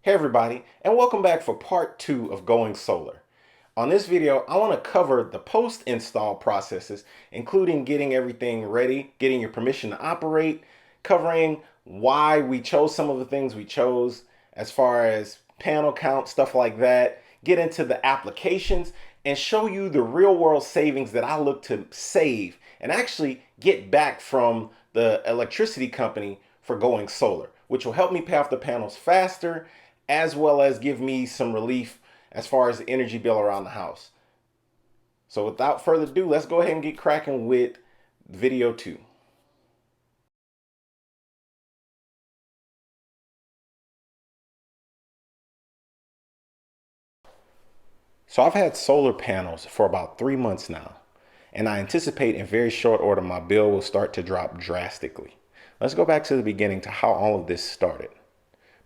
Hey everybody, and welcome back for part 2 of Going Solar. On this video, I want to cover the post-install processes, including getting everything ready, getting your permission to operate, covering why we chose some of the things we chose as far as panel count, stuff like that, get into the applications, and show you the real world savings that I look to save and actually get back from the electricity company for going solar, which will help me pay off the panels faster as well as give me some relief as far as the energy bill around the house. So without further ado, let's go ahead and get cracking with video 2. So I've had solar panels for about 3 months now, and I anticipate in very short order my bill will start to drop drastically. Let's go back to the beginning to how all of this started.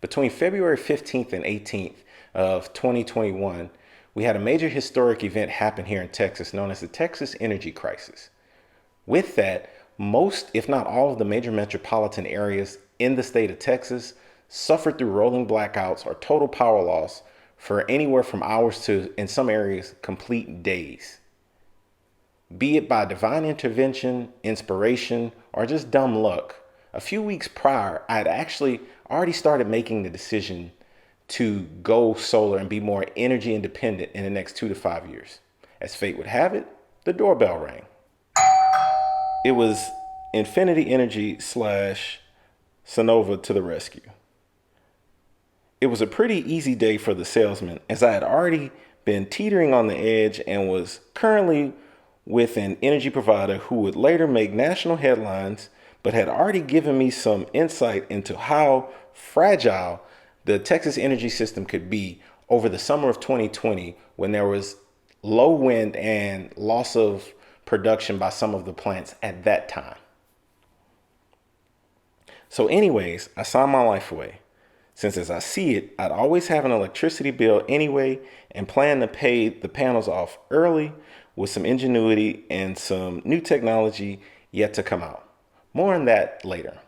Between February 15th and 18th of 2021, we had a major historic event happen here in Texas known as the Texas energy crisis. With that, most, if not all, of the major metropolitan areas in the state of Texas suffered through rolling blackouts or total power loss for anywhere from hours to, in some areas, complete days. Be it by divine intervention, inspiration, or just dumb luck, a few weeks prior, I had actually already started making the decision to go solar and be more energy independent in the next 2 to 5 years. As fate would have it, the doorbell rang. It was Infinity Energy / Sonova to the rescue. It was a pretty easy day for the salesman, as I had already been teetering on the edge and was currently with an energy provider who would later make national headlines, but had already given me some insight into how fragile the Texas energy system could be over the summer of 2020 when there was low wind and loss of production by some of the plants at that time. So anyways, I signed my life away, since as I see it, I'd always have an electricity bill anyway and plan to pay the panels off early with some ingenuity and some new technology yet to come out. More on that later.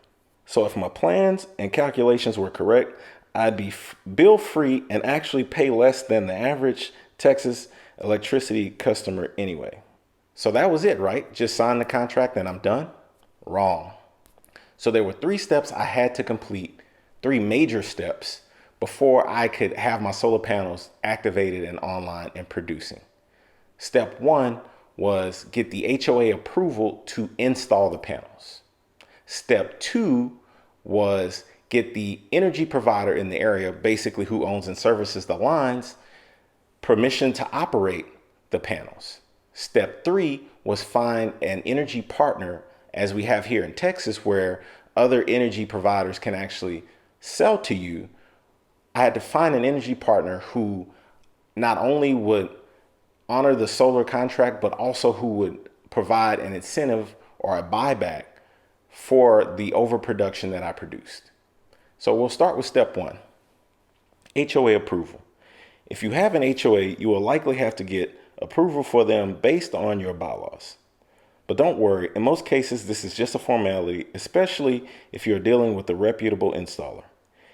So if my plans and calculations were correct, I'd be bill free and actually pay less than the average Texas electricity customer anyway. So that was it, right? Just sign the contract and I'm done? Wrong. So there were 3 steps I had to complete, 3 major steps, before I could have my solar panels activated and online and producing. Step 1 was get the HOA approval to install the panels. Step 2 was get the energy provider in the area, basically who owns and services the lines, permission to operate the panels. Step 3 was find an energy partner, as we have here in Texas, where other energy providers can actually sell to you. I had to find an energy partner who not only would honor the solar contract, but also who would provide an incentive or a buyback for the overproduction that I produced. So we'll start with step 1, HOA approval. If you have an HOA, you will likely have to get approval for them based on your bylaws. But don't worry, in most cases, this is just a formality, especially if you're dealing with a reputable installer.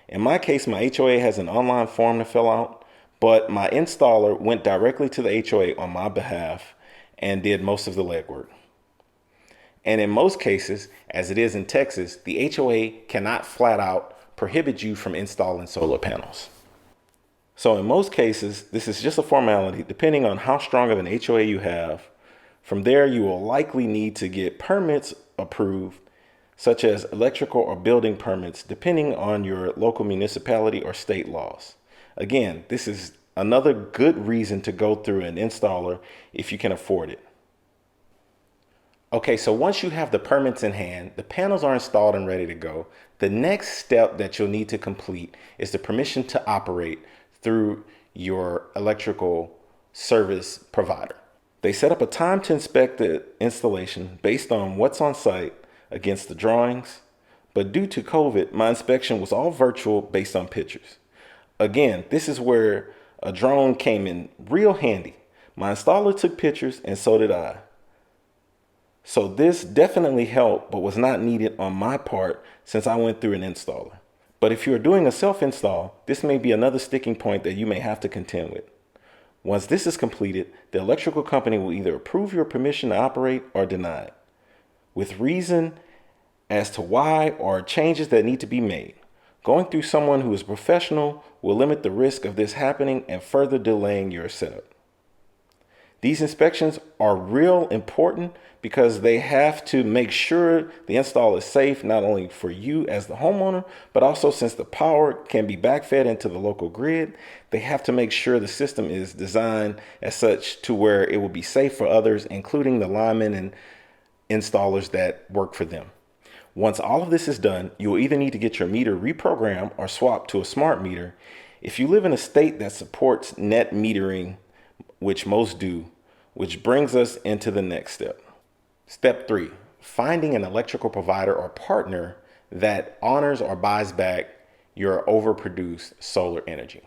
In my case, my HOA has an online form to fill out, but my installer went directly to the HOA on my behalf and did most of the legwork. And in most cases, as it is in Texas, the HOA cannot flat out prohibit you from installing solar panels. So in most cases, this is just a formality depending on how strong of an HOA you have. From there, you will likely need to get permits approved, such as electrical or building permits, depending on your local municipality or state laws. Again, this is another good reason to go through an installer if you can afford it. Okay, so once you have the permits in hand, the panels are installed and ready to go. The next step that you'll need to complete is the permission to operate through your electrical service provider. They set up a time to inspect the installation based on what's on site against the drawings, but due to COVID, my inspection was all virtual based on pictures. Again, this is where a drone came in real handy. My installer took pictures and so did I. So this definitely helped, but was not needed on my part since I went through an installer. But if you are doing a self-install, this may be another sticking point that you may have to contend with. Once this is completed, the electrical company will either approve your permission to operate or deny it, with reason as to why or changes that need to be made. Going through someone who is professional will limit the risk of this happening and further delaying your setup. These inspections are real important because they have to make sure the install is safe, not only for you as the homeowner, but also since the power can be backfed into the local grid, they have to make sure the system is designed as such to where it will be safe for others, including the linemen and installers that work for them. Once all of this is done, you will either need to get your meter reprogrammed or swapped to a smart meter. If you live in a state that supports net metering, which most do, which brings us into the next step. Step 3, finding an electrical provider or partner that honors or buys back your overproduced solar energy.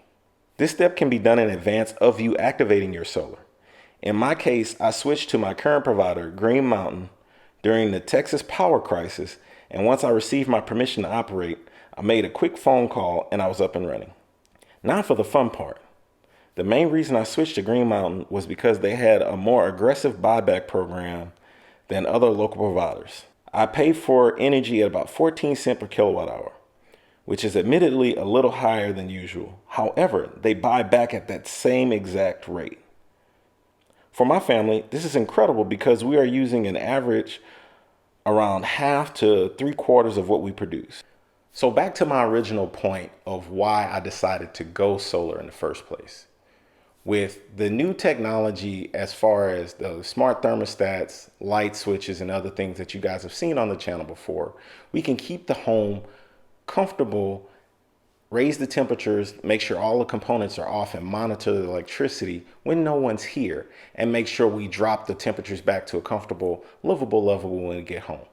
This step can be done in advance of you activating your solar. In my case, I switched to my current provider, Green Mountain, during the Texas power crisis, and once I received my permission to operate, I made a quick phone call and I was up and running. Now for the fun part. The main reason I switched to Green Mountain was because they had a more aggressive buyback program than other local providers. I paid for energy at about 14 cents per kilowatt hour, which is admittedly a little higher than usual. However, they buy back at that same exact rate. For my family, this is incredible because we are using an average around half to 3/4 of what we produce. So back to my original point of why I decided to go solar in the first place. With the new technology, as far as the smart thermostats, light switches, and other things that you guys have seen on the channel before, we can keep the home comfortable, raise the temperatures, make sure all the components are off, and monitor the electricity when no one's here, and make sure we drop the temperatures back to a comfortable, livable level when we get home.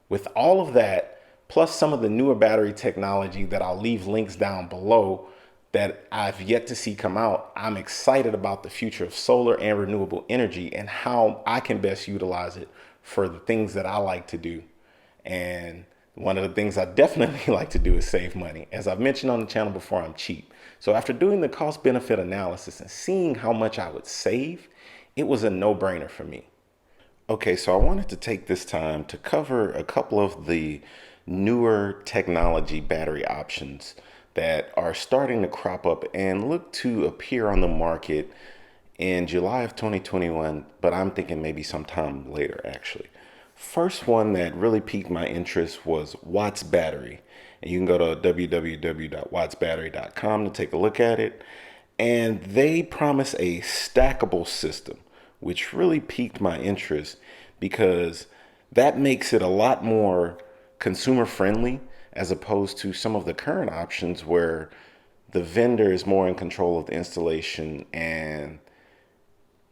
With all of that, plus some of the newer battery technology that I'll leave links down below, that I've yet to see come out, I'm excited about the future of solar and renewable energy and how I can best utilize it for the things that I like to do. And one of the things I definitely like to do is save money. As I've mentioned on the channel before, I'm cheap. So after doing the cost benefit analysis and seeing how much I would save, it was a no-brainer for me. Okay, so I wanted to take this time to cover a couple of the newer technology battery options that are starting to crop up and look to appear on the market in July of 2021, but I'm thinking maybe sometime later actually. First one that really piqued my interest was Watts Battery. And you can go to www.wattsbattery.com to take a look at it. And they promise a stackable system, which really piqued my interest because that makes it a lot more consumer friendly as opposed to some of the current options where the vendor is more in control of the installation and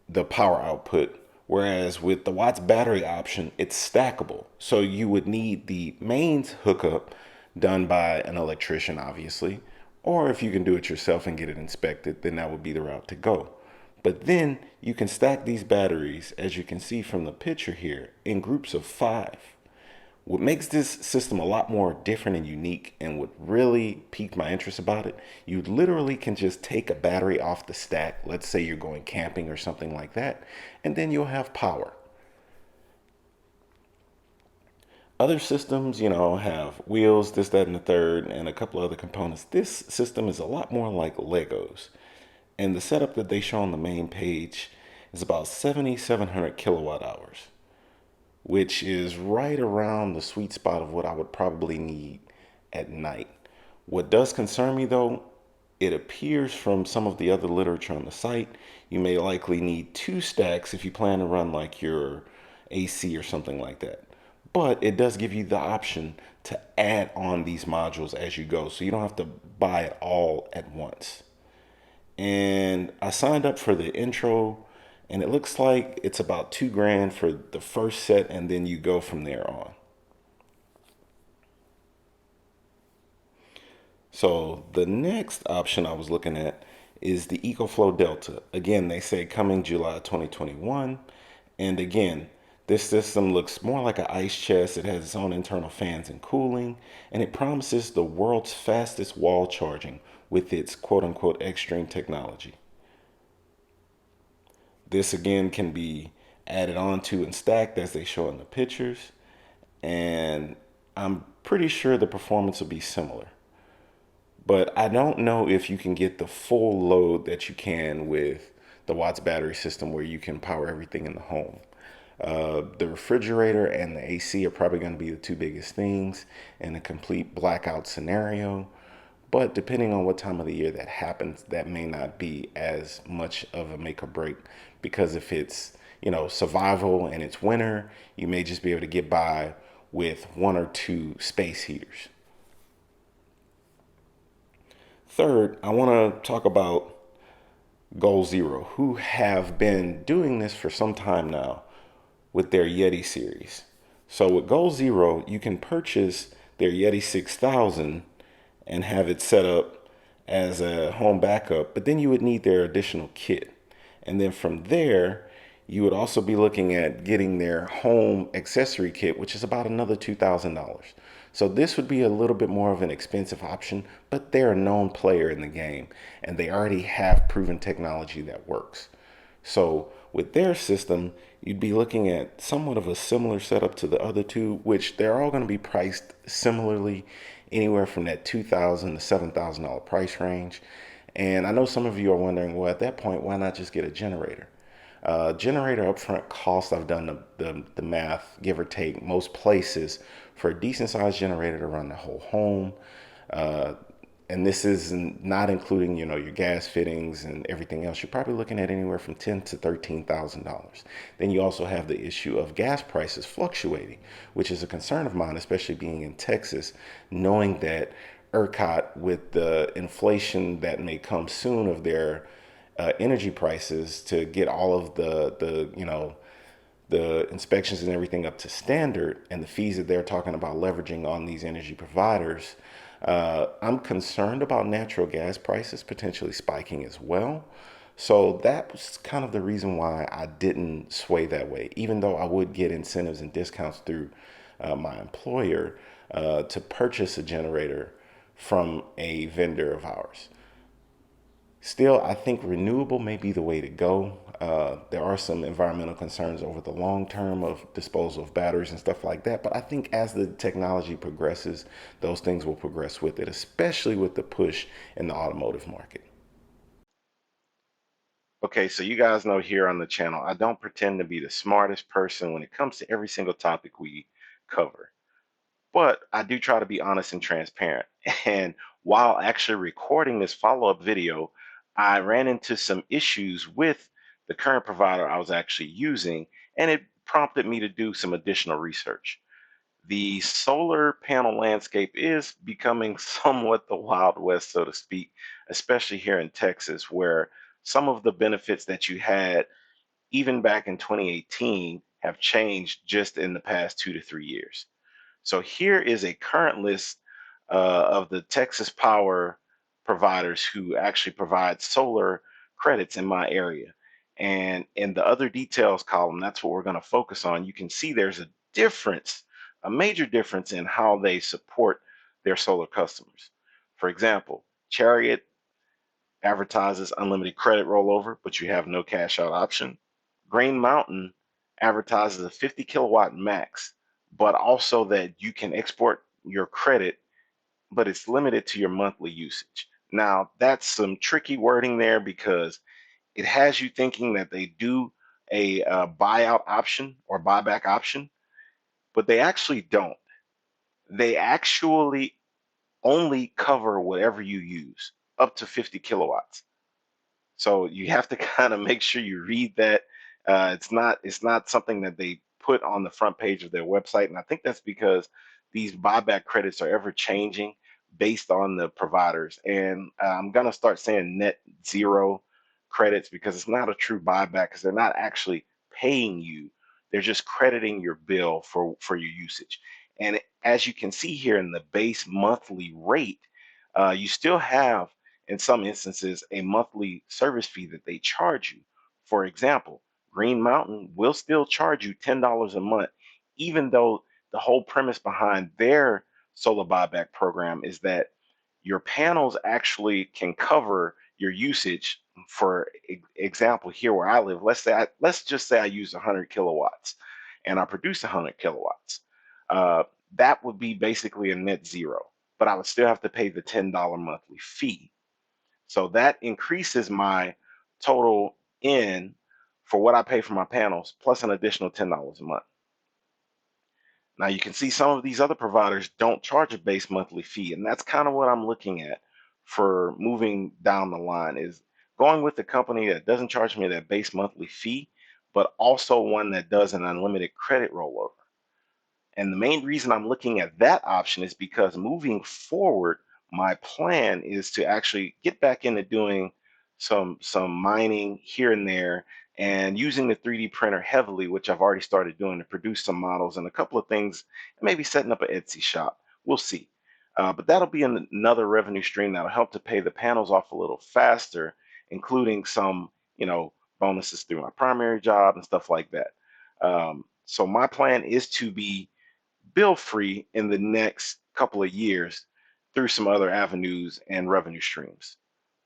the power output. Whereas with the Watts battery option, it's stackable. So you would need the mains hookup done by an electrician, obviously, or if you can do it yourself and get it inspected, then that would be the route to go. But then you can stack these batteries, as you can see from the picture here, in groups of 5. What makes this system a lot more different and unique, and what really piqued my interest about it, you literally can just take a battery off the stack. Let's say you're going camping or something like that, and then you'll have power. Other systems, have wheels, this, that, and the third, and a couple other components. This system is a lot more like Legos. And the setup that they show on the main page is about 7,700 kilowatt hours, which is right around the sweet spot of what I would probably need at night. What does concern me though, it appears from some of the other literature on the site, you may likely need 2 stacks if you plan to run like your AC or something like that. But it does give you the option to add on these modules as you go, so you don't have to buy it all at once. And I signed up for the intro, and it looks like it's about $2,000 for the first set, and then you go from there on. So the next option I was looking at is the Ecoflow Delta. Again, they say coming July 2021. And again, This system looks more like an ice chest. It has its own internal fans and cooling, and it promises the world's fastest wall charging with its quote unquote extreme technology. This again can be added onto and stacked as they show in the pictures, and I'm pretty sure the performance will be similar. But I don't know if you can get the full load that you can with the Watts battery system where you can power everything in the home. The refrigerator and the AC are probably going to be the two biggest things in a complete blackout scenario. But depending on what time of the year that happens, that may not be as much of a make or break, because if it's, survival and it's winter, you may just be able to get by with one or two space heaters. Third, I want to talk about Goal Zero, who have been doing this for some time now with their Yeti series. So with Goal Zero, you can purchase their Yeti 6000 and have it set up as a home backup, but then you would need their additional kit. And then from there, you would also be looking at getting their home accessory kit, which is about another $2,000. So this would be a little bit more of an expensive option, but they're a known player in the game and they already have proven technology that works. So with their system, you'd be looking at somewhat of a similar setup to the other two, which they're all going to be priced similarly, anywhere from that $2,000 to $7,000 price range. And I know some of you are wondering, well, at that point, why not just get a generator? Generator upfront cost, I've done the math, give or take, most places for a decent sized generator to run the whole home. Uh, and this is not including, your gas fittings and everything else. You're probably looking at anywhere from $10,000 to $13,000. Then you also have the issue of gas prices fluctuating, which is a concern of mine, especially being in Texas, knowing that ERCOT, with the inflation that may come soon of their energy prices, to get all of the inspections and everything up to standard, and the fees that they're talking about leveraging on these energy providers. I'm concerned about natural gas prices potentially spiking as well. So that was kind of the reason why I didn't sway that way, even though I would get incentives and discounts through my employer to purchase a generator from a vendor of ours. Still, I think renewable may be the way to go. There are some environmental concerns over the long term of disposal of batteries and stuff like that. But I think as the technology progresses, those things will progress with it, especially with the push in the automotive market. Okay, so you guys know here on the channel, I don't pretend to be the smartest person when it comes to every single topic we cover. But I do try to be honest and transparent. And while actually recording this follow-up video, I ran into some issues with the current provider I was actually using, and it prompted me to do some additional research. The solar panel landscape is becoming somewhat the Wild West, so to speak, especially here in Texas, where some of the benefits that you had even back in 2018 have changed just in the past 2 to 3 years. So here is a current list of the Texas power providers who actually provide solar credits in my area. And in the other details column, that's what we're going to focus on. You can see there's a difference, a major difference in how they support their solar customers. For example, Chariot advertises unlimited credit rollover, but you have no cash out option. Green Mountain advertises a 50 kilowatt max, but also that you can export your credit, but it's limited to your monthly usage. Now, that's some tricky wording there because it has you thinking that they do a buyout option or buyback option, but they actually don't. They actually only cover whatever you use up to 50 kilowatts. So you have to kind of make sure you read that. It's not something that they put on the front page of their website, and I think that's because these buyback credits are ever changing based on the providers. And I'm gonna start saying net zero credits because it's not a true buyback because they're not actually paying you; they're just crediting your bill for your usage. And as you can see here in the base monthly rate, you still have in some instances a monthly service fee that they charge you. For example, Green Mountain will still charge you $10 a month, even though the whole premise behind their solar buyback program is that your panels actually can cover your usage. For example, here where I live, let's just say I use 100 kilowatts and I produce 100 kilowatts. Uh, that would be basically a net zero, but I would still have to pay the $10 monthly fee. So that increases my total in for what I pay for my panels, plus an additional $10 a month. Now you can see some of these other providers don't charge a base monthly fee, and that's kind of what I'm looking at for moving down the line, is going with a company that doesn't charge me that base monthly fee, but also one that does an unlimited credit rollover. And the main reason I'm looking at that option is because moving forward, my plan is to actually get back into doing some mining here and there and using the 3D printer heavily, which I've already started doing to produce some models and a couple of things, and maybe setting up an Etsy shop. We'll see. But that'll be another revenue stream that'll help to pay the panels off a little faster, including some, bonuses through my primary job and stuff like that. So my plan is to be bill free in the next couple of years through some other avenues and revenue streams.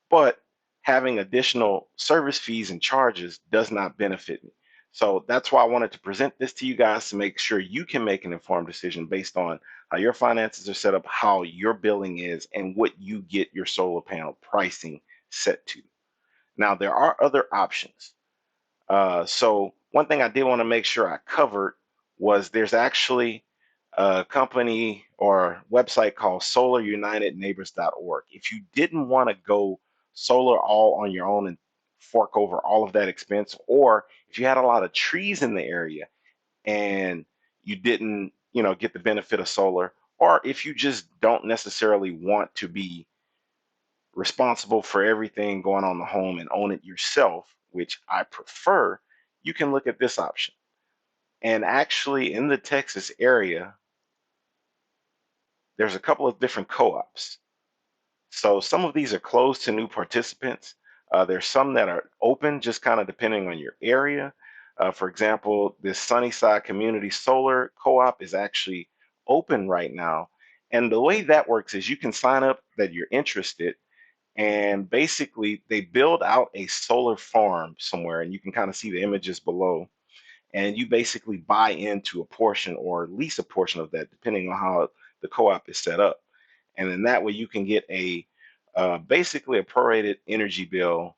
But having additional service fees and charges does not benefit me. So that's why I wanted to present this to you guys to make sure you can make an informed decision based on how your finances are set up, how your billing is, and what you get your solar panel pricing set to. Now, there are other options. So one thing I did want to make sure I covered was there's actually a company or website called solarunitedneighbors.org. If you didn't want to go solar all on your own and fork over all of that expense, or if you had a lot of trees in the area and you didn't, get the benefit of solar, or if you just don't necessarily want to be responsible for everything going on in the home and own it yourself, which I prefer, you can look at this option. And actually, in the Texas area, there's a couple of different co-ops. So some of these are closed to new participants. There's some that are open, just kind of depending on your area. For example, this Sunnyside Community Solar Co-op is actually open right now. And the way that works is you can sign up that you're interested, and basically they build out a solar farm somewhere, and you can kind of see the images below, and you basically buy into a portion or lease a portion of that depending on how the co-op is set up, and then that way you can get a basically a prorated energy bill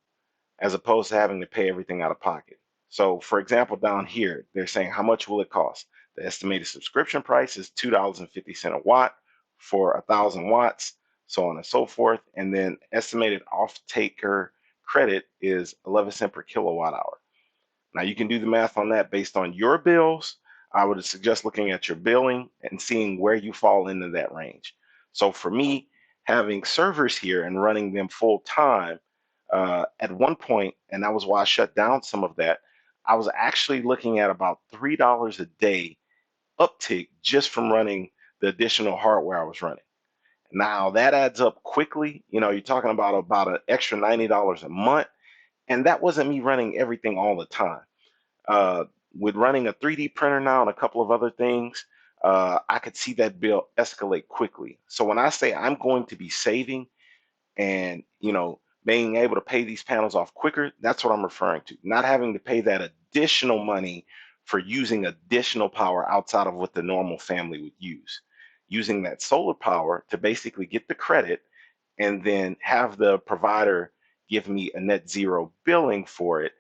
as opposed to having to pay everything out of pocket. So for example, down here they're saying how much will it cost. The estimated subscription price is $2.50 a watt for 1,000 watts, so on and so forth. And then estimated off-taker credit is 11 cents per kilowatt hour. Now you can do the math on that based on your bills. I would suggest looking at your billing and seeing where you fall into that range. So for me, having servers here and running them full time, at one point, and that was why I shut down some of that, I was actually looking at about $3 a day uptick just from running the additional hardware I was running. Now that adds up quickly. You're talking about an extra $90 a month, and that wasn't me running everything all the time. With running a 3D printer now and a couple of other things, I could see that bill escalate quickly. So when I say I'm going to be saving and, being able to pay these panels off quicker, that's what I'm referring to. Not having to pay that additional money for using additional power outside of what the normal family would use. Using that solar power to basically get the credit and then have the provider give me a net zero billing for it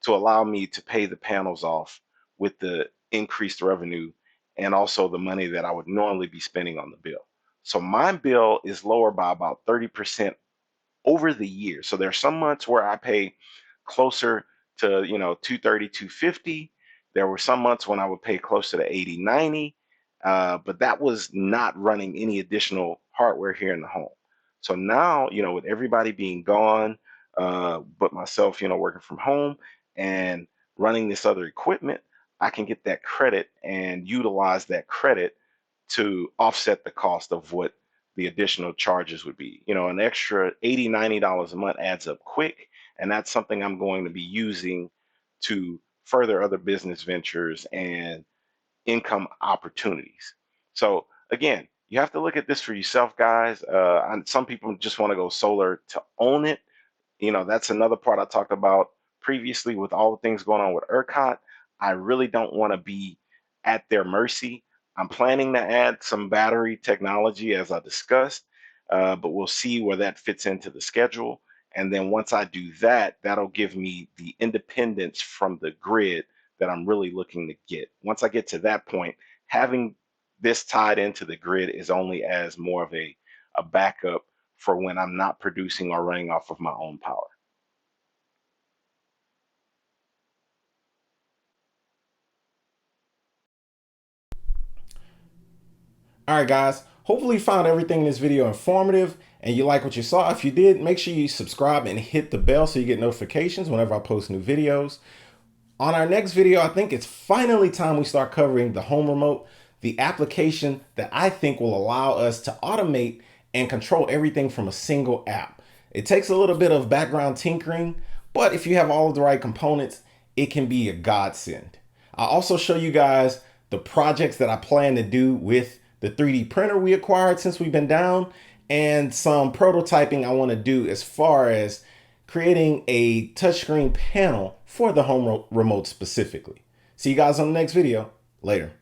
to allow me to pay the panels off with the increased revenue and also the money that I would normally be spending on the bill. So my bill is lower by about 30% over the year. So there are some months where I pay closer to, 230, 250. There were some months when I would pay closer to 80, 90, but that was not running any additional hardware here in the home. So now, with everybody being gone, but myself, working from home and running this other equipment, I can get that credit and utilize that credit to offset the cost of what the additional charges would be. An extra $80, $90 a month adds up quick, and that's something I'm going to be using to further other business ventures and income opportunities. So again, you have to look at this for yourself, guys. And some people just want to go solar to own it. You know, that's another part I talked about previously with all the things going on with ERCOT. I really don't want to be at their mercy. I'm planning to add some battery technology as I discussed, but we'll see where that fits into the schedule. And then once I do that, that'll give me the independence from the grid that I'm really looking to get. Once I get to that point, having this tied into the grid is only as more of a backup for when I'm not producing or running off of my own power. All right, guys. Hopefully you found everything in this video informative and you like what you saw. If you did, make sure you subscribe and hit the bell so you get notifications whenever I post new videos. On our next video, I think it's finally time we start covering the home remote, the application that I think will allow us to automate and control everything from a single app. It takes a little bit of background tinkering, but if you have all of the right components, it can be a godsend. I'll also show you guys the projects that I plan to do with the 3D printer we acquired since we've been down, and some prototyping I want to do as far as creating a touchscreen panel for the home remote specifically. See you guys on the next video. Later.